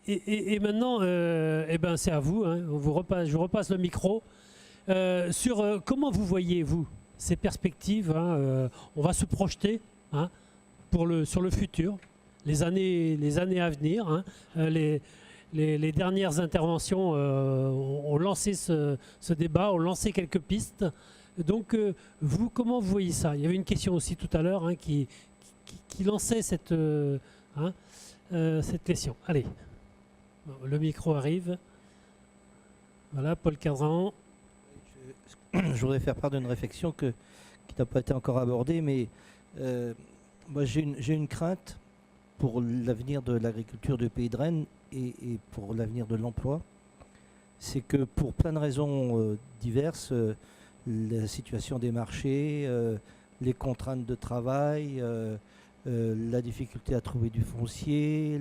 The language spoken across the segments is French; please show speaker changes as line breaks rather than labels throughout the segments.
Et maintenant, eh ben, c'est à vous, hein, je vous repasse le micro. Sur comment vous voyez, vous, ces perspectives, hein, on va se projeter, hein, sur le futur, les années à venir. Hein, les dernières interventions ont lancé ce débat, ont lancé quelques pistes. Donc, vous, comment vous voyez ça? Il y avait une question aussi tout à l'heure, hein, qui lançait hein, cette question. Allez, le micro arrive. Voilà, Paul Cadran.
Je voudrais faire part d'une réflexion qui n'a pas été encore abordée, mais moi j'ai une crainte pour l'avenir de l'agriculture du pays de Rennes et pour l'avenir de l'emploi. C'est que pour plein de raisons diverses, la situation des marchés, les contraintes de travail, la difficulté à trouver du foncier,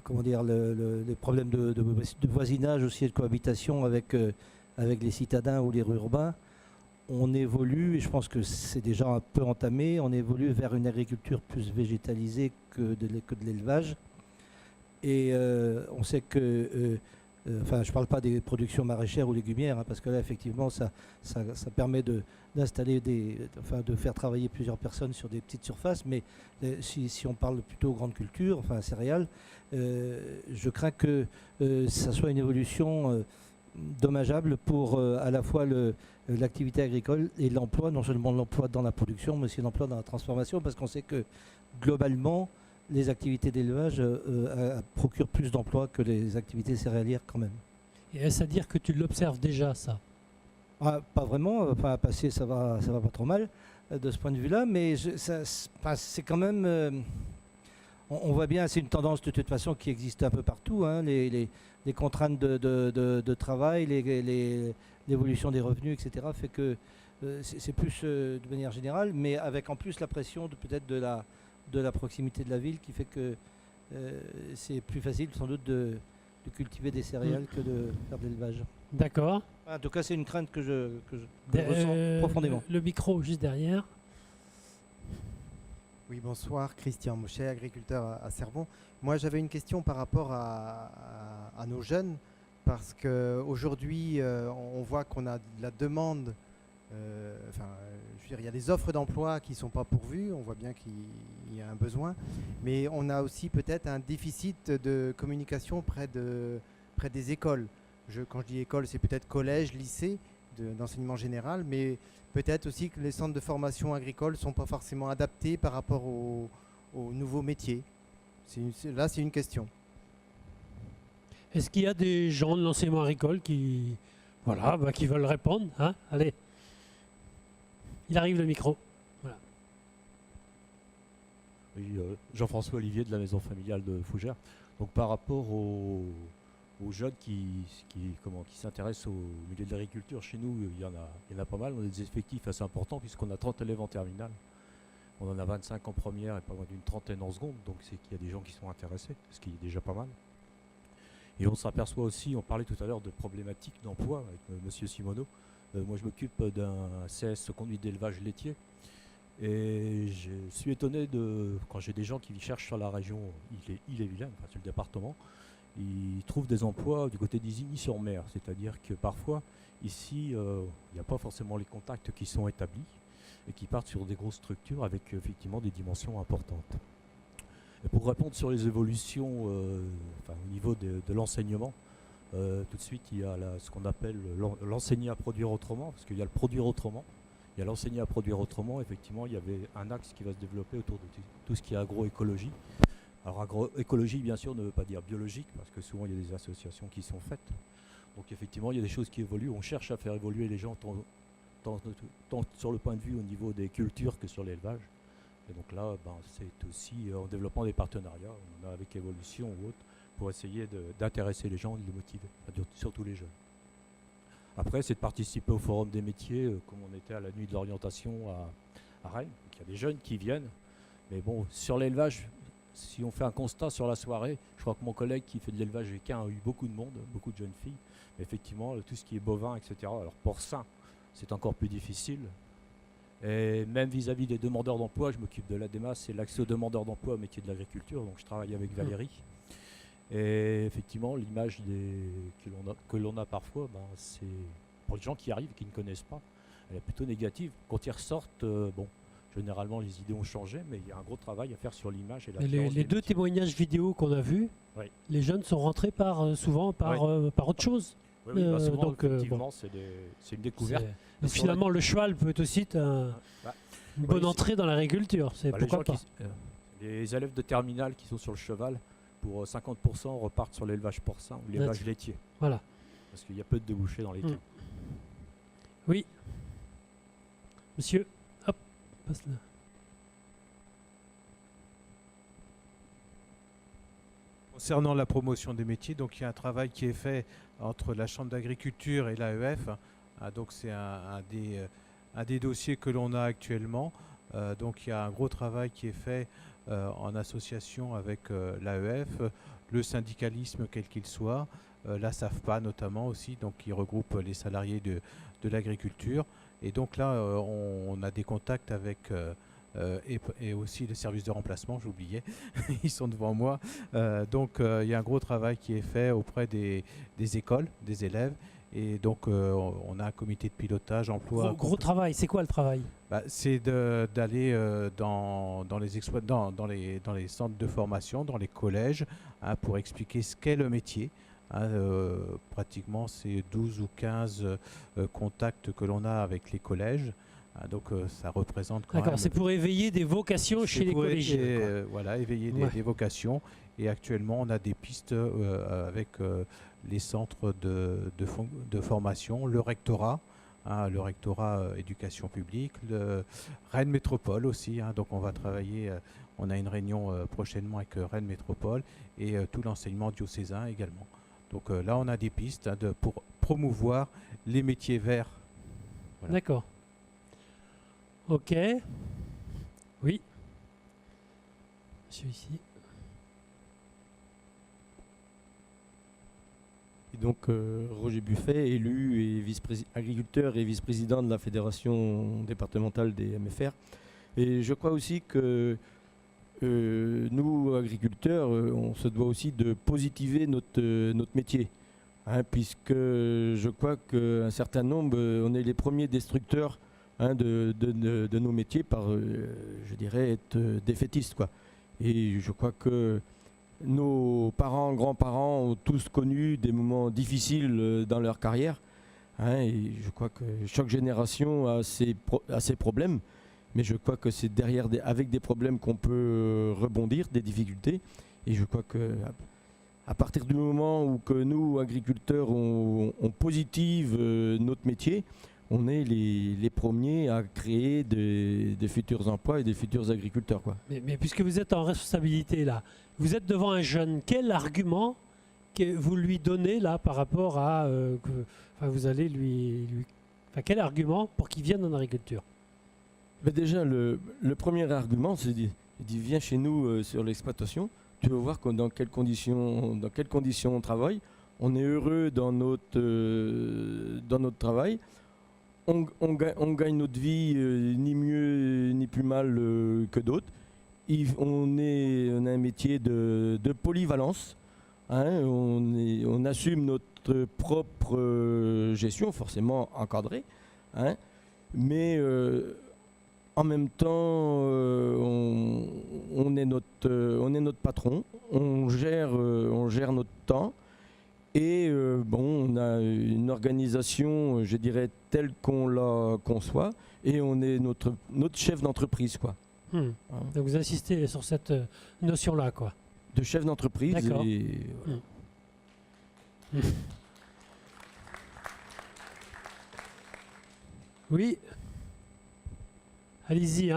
comment dire, les problèmes de voisinage aussi et de cohabitation avec les citadins ou les urbains, on évolue, et je pense que c'est déjà un peu entamé, on évolue vers une agriculture plus végétalisée que de l'élevage. Et on sait que, enfin je ne parle pas des productions maraîchères ou légumières, hein, parce que là effectivement ça permet d'installer de faire travailler plusieurs personnes sur des petites surfaces, mais si on parle plutôt grandes cultures, enfin céréales, je crains que ça soit une évolution dommageable pour à la fois l'activité agricole et l'emploi, non seulement l'emploi dans la production, mais aussi l'emploi dans la transformation, parce qu'on sait que globalement, les activités d'élevage procurent plus d'emplois que les activités céréalières quand même.
Et est-ce à dire que tu l'observes déjà, ça?
Pas vraiment, enfin à passer ça va pas trop mal de ce point de vue-là, mais c'est quand même... on voit bien, c'est une tendance de toute façon qui existe un peu partout, hein, les contraintes de travail, l'évolution des revenus, etc. fait que c'est plus de manière générale, mais avec en plus la pression peut-être de la proximité de la ville qui fait que c'est plus facile sans doute de cultiver des céréales que de faire de l'élevage.
D'accord.
En tout cas, c'est une crainte que je ressens profondément.
Le micro juste derrière.
Oui, bonsoir, Christian Mochet, agriculteur à Cerbon. Moi, j'avais une question par rapport à nos jeunes, parce qu'aujourd'hui, on voit qu'on a de la demande, je veux dire, il y a des offres d'emploi qui ne sont pas pourvues, on voit bien qu'il y a un besoin, mais on a aussi peut-être un déficit de communication près des écoles. Quand je dis école, c'est peut-être collège, lycée, d'enseignement général, mais peut-être aussi que les centres de formation agricole ne sont pas forcément adaptés par rapport aux nouveaux métiers. Là, c'est une question.
Est-ce qu'il y a des gens de l'enseignement agricole qui veulent répondre, hein? Allez. Il arrive le micro. Voilà.
Oui, Jean-François Olivier de la maison familiale de Fougères. Donc par rapport aux jeunes qui s'intéressent au milieu de l'agriculture, chez nous, il y en a pas mal. On a des effectifs assez importants puisqu'on a 30 élèves en terminale. On en a 25 en première et pas loin d'une trentaine en seconde. Donc c'est qu'il y a des gens qui sont intéressés, ce qui est déjà pas mal. Et on s'aperçoit aussi, on parlait tout à l'heure de problématiques d'emploi avec M. Simoneau. Moi, je m'occupe d'un CS conduite d'élevage laitier. Et je suis étonné quand j'ai des gens qui cherchent sur la région Ille-et-Vilaine, enfin sur le département, ils trouvent des emplois du côté d'Isigny-sur-Mer. C'est-à-dire que parfois, ici, il n'y a pas forcément les contacts qui sont établis et qui partent sur des grosses structures avec effectivement des dimensions importantes. Et pour répondre sur les évolutions au niveau de l'enseignement, tout de suite, il y a ce qu'on appelle l'enseigner à produire autrement, parce qu'il y a le produire autrement, il y a l'enseigner à produire autrement. Effectivement, il y avait un axe qui va se développer autour de tout ce qui est agroécologie. Alors agroécologie, bien sûr, ne veut pas dire biologique, parce que souvent, il y a des associations qui sont faites. Donc effectivement, il y a des choses qui évoluent. On cherche à faire évoluer les gens tant sur le point de vue au niveau des cultures que sur l'élevage. Et donc là, c'est aussi en développant des partenariats, on a avec Evolution ou autre, pour essayer d'intéresser les gens et de les motiver, surtout les jeunes. Après, c'est de participer au forum des métiers, comme on était à la nuit de l'orientation à Rennes. Donc, il y a des jeunes qui viennent, mais bon, sur l'élevage, si on fait un constat sur la soirée, je crois que mon collègue qui fait de l'élevage équin a eu beaucoup de monde, beaucoup de jeunes filles. Mais effectivement, tout ce qui est bovin, etc. Alors porcin, c'est encore plus difficile. Et même vis-à-vis des demandeurs d'emploi, je m'occupe de l'ADEMA, c'est l'accès aux demandeurs d'emploi au métier de l'agriculture, donc je travaille avec Valérie. Et effectivement, l'image que l'on a parfois, c'est pour les gens qui arrivent et qui ne connaissent pas, elle est plutôt négative. Quand ils ressortent, généralement les idées ont changé, mais il y a un gros travail à faire sur l'image. Et
Les deux témoignages vidéo qu'on a vus,
oui.
Les jeunes sont rentrés souvent par autre chose.
Oui, souvent,
donc,
effectivement, c'est une découverte.
Donc, finalement, le cheval peut aussi être une bonne entrée dans l'agriculture. Pourquoi pas.
Les élèves de terminale qui sont sur le cheval, pour 50% repartent sur l'élevage porcin ou l'élevage laitier.
Voilà.
Parce qu'il y a peu de débouchés dans les cas.
Oui. Monsieur, hop, passe là.
Concernant la promotion des métiers, donc il y a un travail qui est fait entre la Chambre d'agriculture et l'AEF. Donc c'est un des dossiers que l'on a actuellement. Donc il y a un gros travail qui est fait en association avec l'AEF, le syndicalisme quel qu'il soit, la SAFPA notamment aussi, donc qui regroupe les salariés de l'agriculture. Et donc là, on a des contacts avec et aussi les services de remplacement, j'oubliais, ils sont devant moi. Donc il y a un gros travail qui est fait auprès des écoles, des élèves. Et donc on a un comité de pilotage, emploi.
Gros travail, c'est quoi le travail?
C'est d'aller dans les centres de formation, dans les collèges, pour expliquer ce qu'est le métier. Pratiquement c'est 12 ou 15 contacts que l'on a avec les collèges. Donc ça représente quand même...
D'accord, c'est pour éveiller des vocations chez les collégiens.
Voilà, éveiller des vocations. Et actuellement, on a des pistes avec les centres de formation, le rectorat éducation publique, le Rennes Métropole aussi. Donc on va travailler, on a une réunion prochainement avec Rennes Métropole et tout l'enseignement diocésain également. Donc là, on a des pistes pour promouvoir les métiers verts. Voilà.
D'accord. Ok. Oui. Monsieur ici.
Et donc Roger Buffet, élu et agriculteur et vice-président de la Fédération départementale des MFR. Et je crois aussi que nous, agriculteurs, on se doit aussi de positiver notre métier. Puisque je crois qu'un certain nombre, on est les premiers destructeurs de nos métiers par, je dirais, être défaitistes, quoi. Et je crois que nos parents, grands-parents ont tous connu des moments difficiles dans leur carrière. Et je crois que chaque génération a ses problèmes. Mais je crois que c'est derrière, avec des problèmes qu'on peut rebondir, des difficultés. Et je crois que à partir du moment où que nous, agriculteurs, on positive notre métier, on est les premiers à créer des futurs emplois et des futurs agriculteurs, quoi.
Mais puisque vous êtes en responsabilité là, vous êtes devant un jeune, quel argument que vous lui donnez là par rapport à... vous allez quel argument pour qu'il vienne en agriculture?
Déjà, le premier argument, c'est il dit viens chez nous sur l'exploitation, tu vas voir dans quelles conditions on travaille, on est heureux dans notre travail. On gagne notre vie ni mieux ni plus mal que d'autres. On a un métier de polyvalence. On assume notre propre gestion, forcément encadrée. Mais en même temps, on est notre patron. On gère notre temps. Et on a une organisation, je dirais, telle qu'on la conçoit, et on est notre chef d'entreprise, quoi.
Donc vous insistez sur cette notion-là, quoi.
De chef d'entreprise.
D'accord. Oui. Allez-y.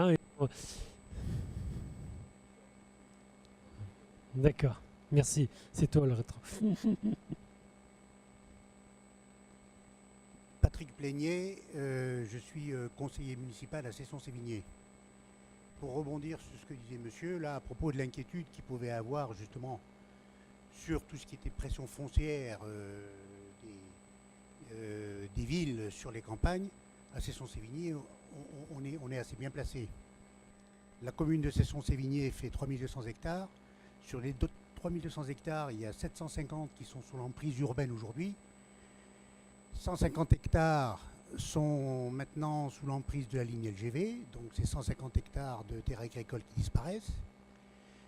D'accord. Merci. C'est toi le rétro.
Patrick Plénier, je suis conseiller municipal à Cesson-Sévigné. Pour rebondir sur ce que disait monsieur, là, à propos de l'inquiétude qu'il pouvait avoir justement sur tout ce qui était pression foncière des villes sur les campagnes, à Cesson-Sévigné, on est assez bien placé. La commune de Cesson-Sévigné fait 3200 hectares. Sur les 3200 hectares, il y a 750 qui sont sous l'emprise urbaine aujourd'hui. 150 hectares sont maintenant sous l'emprise de la ligne LGV, donc c'est 150 hectares de terres agricoles qui disparaissent.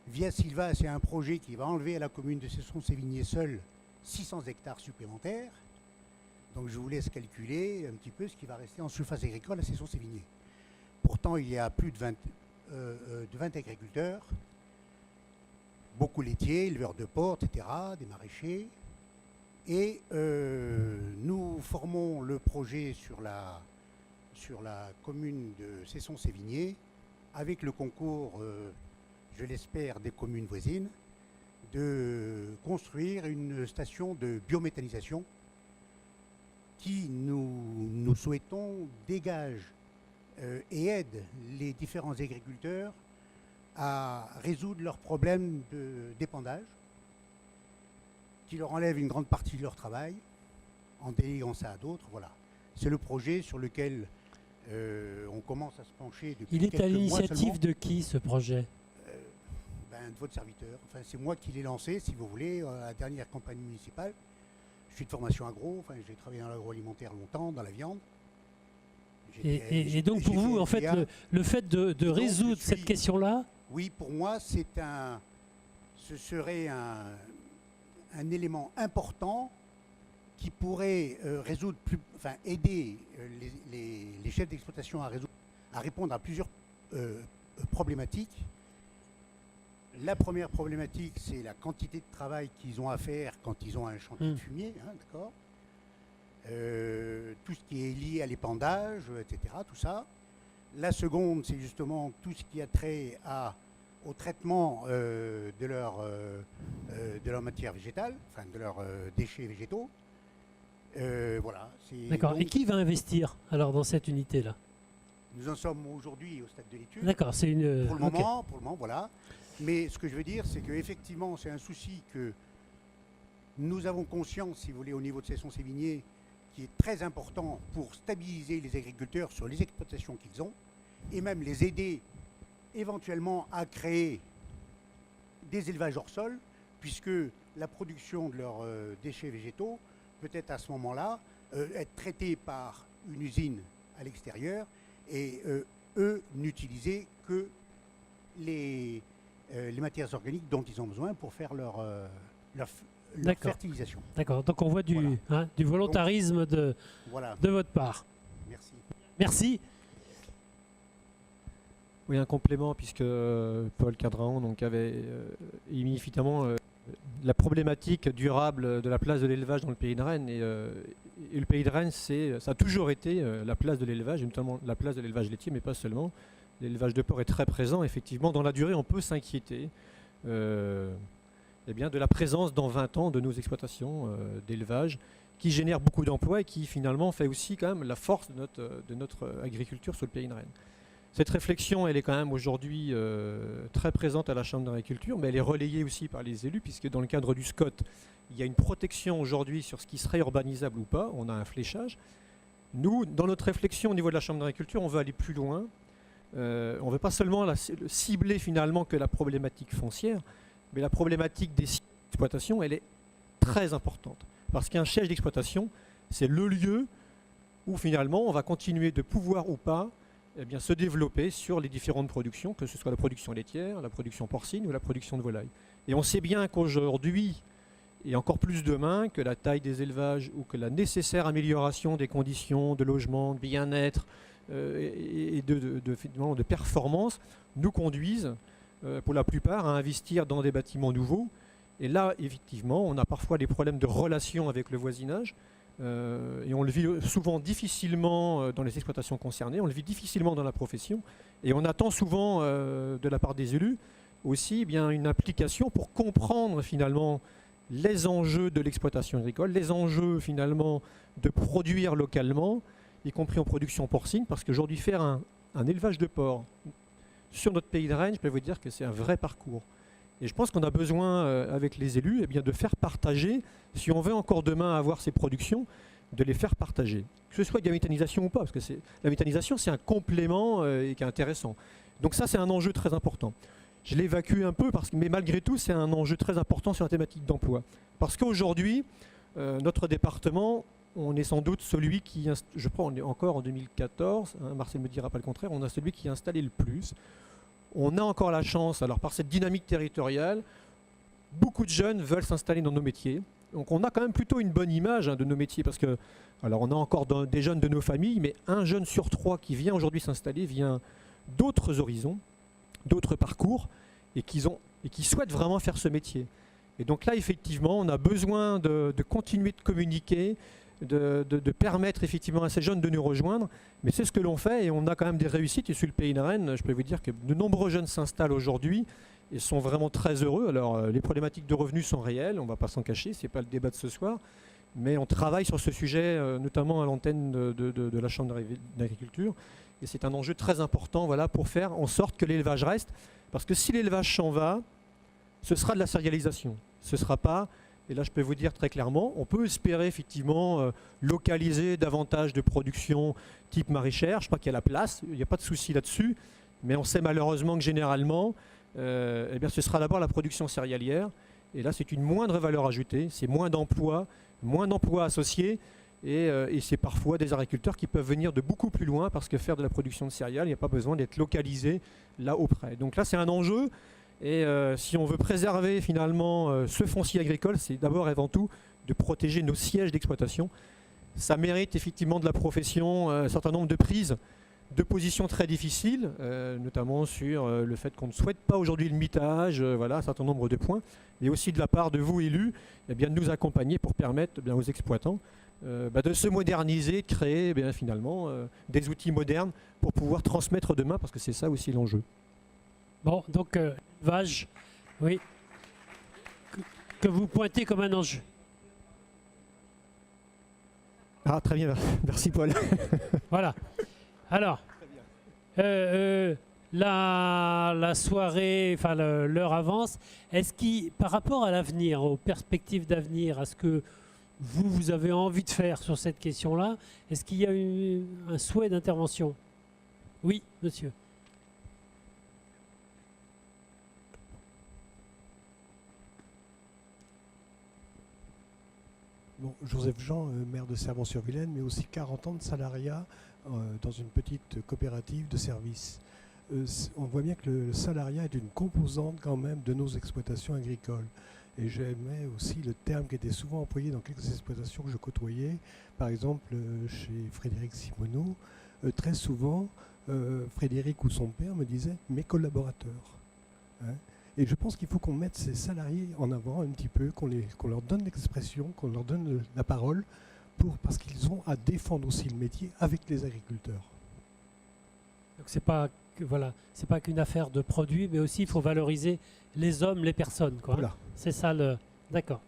Via Silva, c'est un projet qui va enlever à la commune de Cesson-Sévigné seule 600 hectares supplémentaires. Donc je vous laisse calculer un petit peu ce qui va rester en surface agricole à Cesson-Sévigné. Pourtant, il y a plus de 20 agriculteurs, beaucoup laitiers, éleveurs de porcs, etc., des maraîchers. Et nous formons le projet sur la commune de Cesson-Sévigné avec le concours, je l'espère, des communes voisines, de construire une station de biométhanisation qui, nous souhaitons, dégage et aide les différents agriculteurs à résoudre leurs problèmes d'épandage, qui leur enlève une grande partie de leur travail en déléguant ça à d'autres. Voilà. C'est le projet sur lequel on commence à se pencher depuis
Il est
quelques
à
mois
l'initiative
seulement.
de qui, ce projet?
De votre serviteur. Enfin, c'est moi qui l'ai lancé, si vous voulez, à la dernière campagne municipale. Je suis de formation agro, enfin, j'ai travaillé dans l'agroalimentaire longtemps, dans la viande.
Et donc pour vous, en fait, le fait de résoudre cette question-là,
oui, pour moi, ce serait un élément important qui pourrait aider les chefs d'exploitation à répondre à plusieurs problématiques. La première problématique, c'est la quantité de travail qu'ils ont à faire quand ils ont un chantier de fumier, hein, d'accord. Tout ce qui est lié à l'épandage, etc., tout ça. La seconde, c'est justement tout ce qui a trait au traitement de leur matière végétale, enfin de leurs déchets végétaux. Voilà.
d'accord. Et qui va investir alors dans cette unité-là?
Nous en sommes aujourd'hui au stade de l'étude.
D'accord, c'est une.
Pour le moment, voilà. Mais ce que je veux dire, c'est qu'effectivement, c'est un souci que nous avons conscience, si vous voulez, au niveau de Cesson-Sévigné, qui est très important pour stabiliser les agriculteurs sur les exploitations qu'ils ont, et même les aider éventuellement à créer des élevages hors sol, puisque la production de leurs déchets végétaux peut être à ce moment-là être traitée par une usine à l'extérieur, et eux n'utiliser que les matières organiques dont ils ont besoin pour faire leur fertilisation.
D'accord, donc on voit du,
Voilà.
du volontarisme de votre part.
Merci.
Merci.
Oui, un complément, puisque Paul Cadran donc, avait émis évidemment la problématique durable de la place de l'élevage dans le pays de Rennes. Et le pays de Rennes, ça a toujours été la place de l'élevage, et notamment la place de l'élevage laitier, mais pas seulement. L'élevage de porc est très présent, effectivement. Dans la durée, on peut s'inquiéter de la présence dans 20 ans de nos exploitations d'élevage qui génèrent beaucoup d'emplois et qui finalement fait aussi quand même la force de notre agriculture sur le pays de Rennes. Cette réflexion, elle est quand même aujourd'hui très présente à la Chambre d'agriculture, mais elle est relayée aussi par les élus, puisque dans le cadre du SCOT, il y a une protection aujourd'hui sur ce qui serait urbanisable ou pas. On a un fléchage. Nous, dans notre réflexion au niveau de la Chambre d'agriculture, on veut aller plus loin. On ne veut pas seulement cibler finalement que la problématique foncière, mais la problématique des sites d'exploitation, elle est très importante. Parce qu'un chef d'exploitation, c'est le lieu où finalement on va continuer de pouvoir ou pas se développer sur les différentes productions, que ce soit la production laitière, la production porcine ou la production de volaille. Et on sait bien qu'aujourd'hui, et encore plus demain, que la taille des élevages ou que la nécessaire amélioration des conditions de logement, de bien-être et de performance nous conduisent pour la plupart à investir dans des bâtiments nouveaux. Et là, effectivement, on a parfois des problèmes de relation avec le voisinage. Et on le vit souvent difficilement dans les exploitations concernées, on le vit difficilement dans la profession. Et on attend souvent de la part des élus aussi une implication pour comprendre finalement les enjeux de l'exploitation agricole, les enjeux finalement de produire localement, y compris en production porcine, parce qu'aujourd'hui faire un élevage de porc sur notre pays de Rennes, je peux vous dire que c'est un vrai parcours. Et je pense qu'on a besoin, avec les élus, de faire partager, si on veut encore demain avoir ces productions,
de les faire partager. Que ce soit de la méthanisation ou pas, parce que la méthanisation, c'est un complément et qui est intéressant. Donc ça, c'est un enjeu très important. Je l'évacue un peu, mais malgré tout, c'est un enjeu très important sur la thématique d'emploi. Parce qu'aujourd'hui, notre département, on est sans doute celui qui, je crois, on est encore en 2014, hein, Marcel ne me dira pas le contraire, on a celui qui est installé le plus. On a encore la chance, alors par cette dynamique territoriale, beaucoup de jeunes veulent s'installer dans nos métiers. Donc on a quand même plutôt une bonne image de nos métiers, parce que, alors on a encore des jeunes de nos familles, mais un jeune sur 3 qui vient aujourd'hui s'installer vient d'autres horizons, d'autres parcours, et qui souhaitent vraiment faire ce métier. Et donc là, effectivement, on a besoin de continuer de communiquer, de permettre effectivement à ces jeunes de nous rejoindre. Mais c'est ce que l'on fait et on a quand même des réussites. Et sur le Pays de Rennes, je peux vous dire que de nombreux jeunes s'installent aujourd'hui et sont vraiment très heureux. Alors les problématiques de revenus sont réelles, on ne va pas s'en cacher, ce n'est pas le débat de ce soir. Mais on travaille sur ce sujet, notamment à l'antenne de la Chambre d'agriculture. Et c'est un enjeu très important, voilà, pour faire en sorte que l'élevage reste. Parce que si l'élevage s'en va, ce sera de la céréalisation. Ce ne sera pas, et là je peux vous dire très clairement, on peut espérer effectivement localiser davantage de production type maraîchère. Je crois qu'il y a la place, il n'y a pas de souci là-dessus. Mais on sait malheureusement que généralement, eh bien, ce sera d'abord la production céréalière. Et là, c'est une moindre valeur ajoutée, c'est moins d'emplois associés. Et c'est parfois des agriculteurs qui peuvent venir de beaucoup plus loin parce que faire de la production de céréales, il n'y a pas besoin d'être localisé là auprès. Donc là, c'est un enjeu. Et si on veut préserver finalement ce foncier agricole, c'est d'abord et avant tout de protéger nos sièges d'exploitation. Ça mérite effectivement de la profession un certain nombre de prises de positions très difficiles, notamment sur le fait qu'on ne souhaite pas aujourd'hui le mitage, voilà, un certain nombre de points, mais aussi de la part de vous élus, eh bien, de nous accompagner pour permettre eh bien, aux exploitants de se moderniser, de créer eh bien, finalement des outils modernes pour pouvoir transmettre demain, parce que c'est ça aussi l'enjeu.
Bon, donc, l'élevage, oui, que vous pointez comme un enjeu.
Ah, très bien, merci Paul.
Voilà. Alors, la soirée, enfin l'heure avance. Est-ce qu'il, par rapport à l'avenir, aux perspectives d'avenir, à ce que vous avez envie de faire sur cette question-là, est-ce qu'il y a un souhait d'intervention? Oui, monsieur.
Bon, Joseph Jean, maire de Servan-sur-Vilaine, mais aussi 40 ans de salariat dans une petite coopérative de services. On voit bien que le salariat est une composante quand même de nos exploitations agricoles. Et j'aimais aussi le terme qui était souvent employé dans quelques exploitations que je côtoyais. Par exemple, chez Frédéric Simoneau, très souvent, Frédéric ou son père me disait « mes collaborateurs hein ». Et je pense qu'il faut qu'on mette ces salariés en avant un petit peu, qu'on leur donne l'expression, qu'on leur donne la parole, parce qu'ils ont à défendre aussi le métier avec les agriculteurs.
Donc c'est pas qu'une affaire de produits, mais aussi il faut valoriser les hommes, les personnes, quoi.
Voilà.
Hein. C'est ça le. D'accord.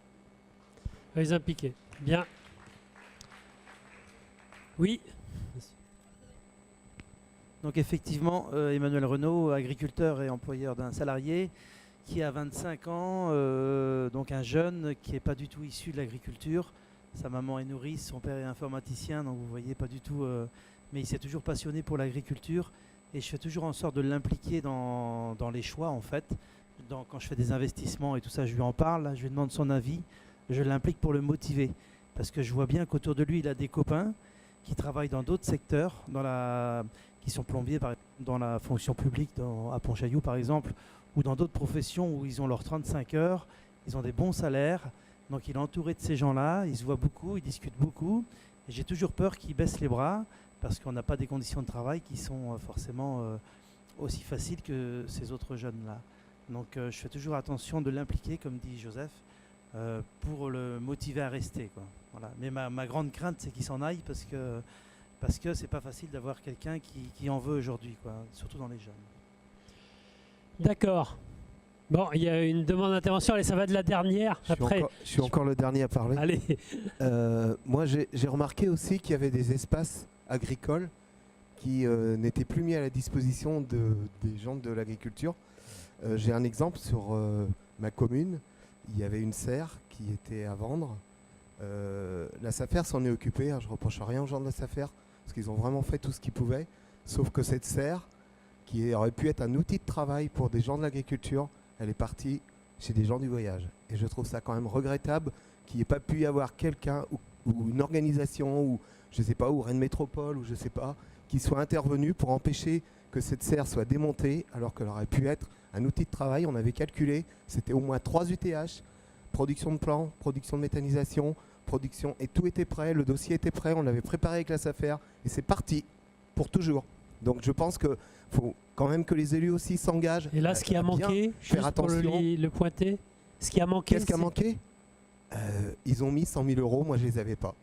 Les impliquer. Bien. Oui.
Donc effectivement, Emmanuel Renaud, agriculteur et employeur d'un salarié qui a 25 ans, donc un jeune qui n'est pas du tout issu de l'agriculture. Sa maman est nourrice, son père est informaticien, donc vous voyez pas du tout, mais il s'est toujours passionné pour l'agriculture et je fais toujours en sorte de l'impliquer dans les choix en fait. Quand je fais des investissements et tout ça, je lui en parle, je lui demande son avis, je l'implique pour le motiver parce que je vois bien qu'autour de lui, il a des copains qui travaillent dans d'autres secteurs, qui sont plombiers par exemple, dans la fonction publique à Pontchaillou par exemple, ou dans d'autres professions où ils ont leurs 35 heures, ils ont des bons salaires, donc il est entouré de ces gens-là, ils se voient beaucoup, ils discutent beaucoup, et j'ai toujours peur qu'ils baissent les bras, parce qu'on n'a pas des conditions de travail qui sont forcément aussi faciles que ces autres jeunes-là. Donc je fais toujours attention de l'impliquer, comme dit Joseph, pour le motiver à rester, quoi. Voilà. Mais ma grande crainte, c'est qu'il s'en aille, parce que c'est pas facile d'avoir quelqu'un qui en veut aujourd'hui, quoi, surtout dans les jeunes.
D'accord. Bon, il y a une demande d'intervention. Allez, ça va de la dernière. Après,
je suis encore le dernier à parler.
Allez.
Moi, j'ai remarqué aussi qu'il y avait des espaces agricoles qui n'étaient plus mis à la disposition des gens de l'agriculture. J'ai un exemple sur ma commune. Il y avait une serre qui était à vendre. La SAFER s'en est occupée, hein, je ne reproche rien aux gens de la SAFER, parce qu'ils ont vraiment fait tout ce qu'ils pouvaient, sauf que cette serre, qui aurait pu être un outil de travail pour des gens de l'agriculture, elle est partie chez des gens du voyage. Et je trouve ça quand même regrettable qu'il n'y ait pas pu y avoir quelqu'un ou une organisation, ou je ne sais pas, ou Rennes Métropole, ou je ne sais pas, qui soit intervenu pour empêcher que cette serre soit démontée, alors qu'elle aurait pu être un outil de travail. On avait calculé, c'était au moins 3 UTH, production de plants, production de méthanisation, production, et tout était prêt, le dossier était prêt, on l'avait préparé avec la SAFER, et c'est parti, pour toujours. Donc je pense qu'il faut quand même que les élus aussi s'engagent.
Et là, ce qui a manqué,
faire
juste pour le pointer, ce qui a manqué,
qu'est-ce qui a manqué? Ils ont mis 100 000 €, moi je les avais pas.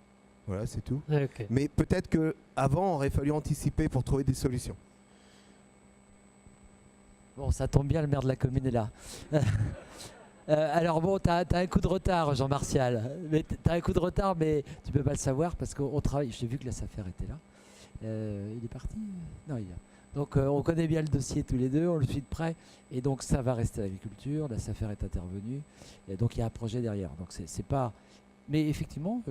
Voilà, c'est tout.
Ah, okay.
Mais peut-être qu'avant, il aurait fallu anticiper pour trouver des solutions.
Bon, ça tombe bien, le maire de la commune est là. Alors bon, tu as un coup de retard, Jean-Martial. Tu as un coup de retard, mais tu peux pas le savoir parce qu'on travaille. J'ai vu que la SAFER était là. Il est parti? Non, il est là. Donc on connaît bien le dossier tous les deux, on le suit de près. Et donc ça va rester à l'agriculture, la SAFER est intervenue. Et donc il y a un projet derrière. Donc c'est pas... Mais effectivement,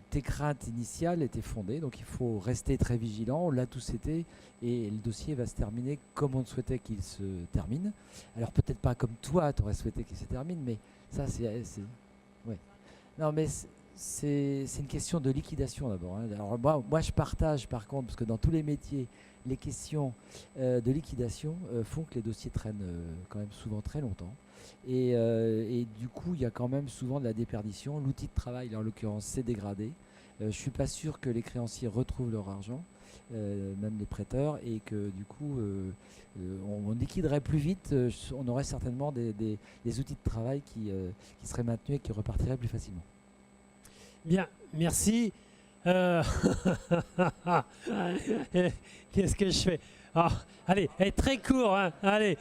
tes craintes initiales étaient fondées, donc il faut rester très vigilant. On l'a tous été, et le dossier va se terminer comme on souhaitait qu'il se termine. Alors peut-être pas comme toi, tu aurais souhaité qu'il se termine, mais ça c'est ouais. Non, mais c'est une question de liquidation d'abord. Hein. Alors moi je partage par contre, parce que dans tous les métiers, les questions de liquidation font que les dossiers traînent quand même souvent très longtemps. Et du coup, il y a quand même souvent de la déperdition. L'outil de travail, là, en l'occurrence, s'est dégradé. Je ne suis pas sûr que les créanciers retrouvent leur argent, même les prêteurs, et que du coup, on liquiderait plus vite. On aurait certainement des outils de travail qui seraient maintenus et qui repartiraient plus facilement.
Bien, merci. Qu'est-ce que je fais? Allez, très court, hein. Allez.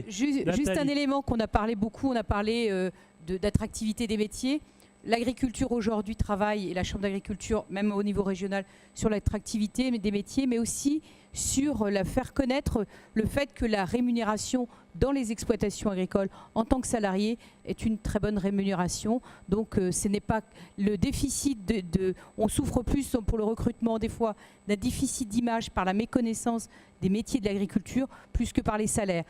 Juste un élément qu'on a parlé beaucoup, on a parlé d'attractivité des métiers. L'agriculture aujourd'hui travaille, et la Chambre d'agriculture, même au niveau régional, sur l'attractivité des métiers, mais aussi sur faire connaître le fait que la rémunération dans les exploitations agricoles en tant que salarié est une très bonne rémunération. Donc ce n'est pas le déficit on souffre plus pour le recrutement des fois d'un déficit d'image par la méconnaissance des métiers de l'agriculture plus que par les salaires.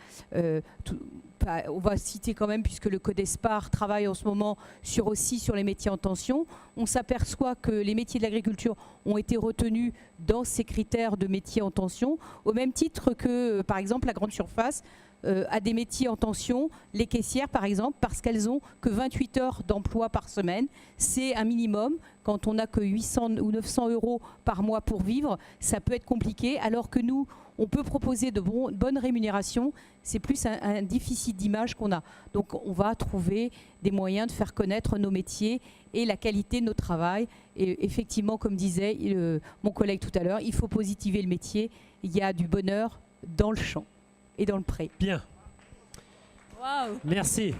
On va citer quand même, puisque le Codespar travaille en ce moment aussi sur les métiers en tension. On s'aperçoit que les métiers de l'agriculture ont été retenus dans ces critères de métiers en tension, au même titre que, par exemple, la grande surface a des métiers en tension, les caissières par exemple, parce qu'elles ont que 28 heures d'emploi par semaine. C'est un minimum. Quand on n'a que 800 ou 900 € par mois pour vivre, ça peut être compliqué, alors que nous, on peut proposer de bonnes rémunérations. C'est plus un déficit d'image qu'on a. Donc on va trouver des moyens de faire connaître nos métiers et la qualité de notre travail. Et effectivement, comme disait mon collègue tout à l'heure, il faut positiver le métier. Il y a du bonheur dans le champ et dans le pré.
Bien.
Wow.
Merci.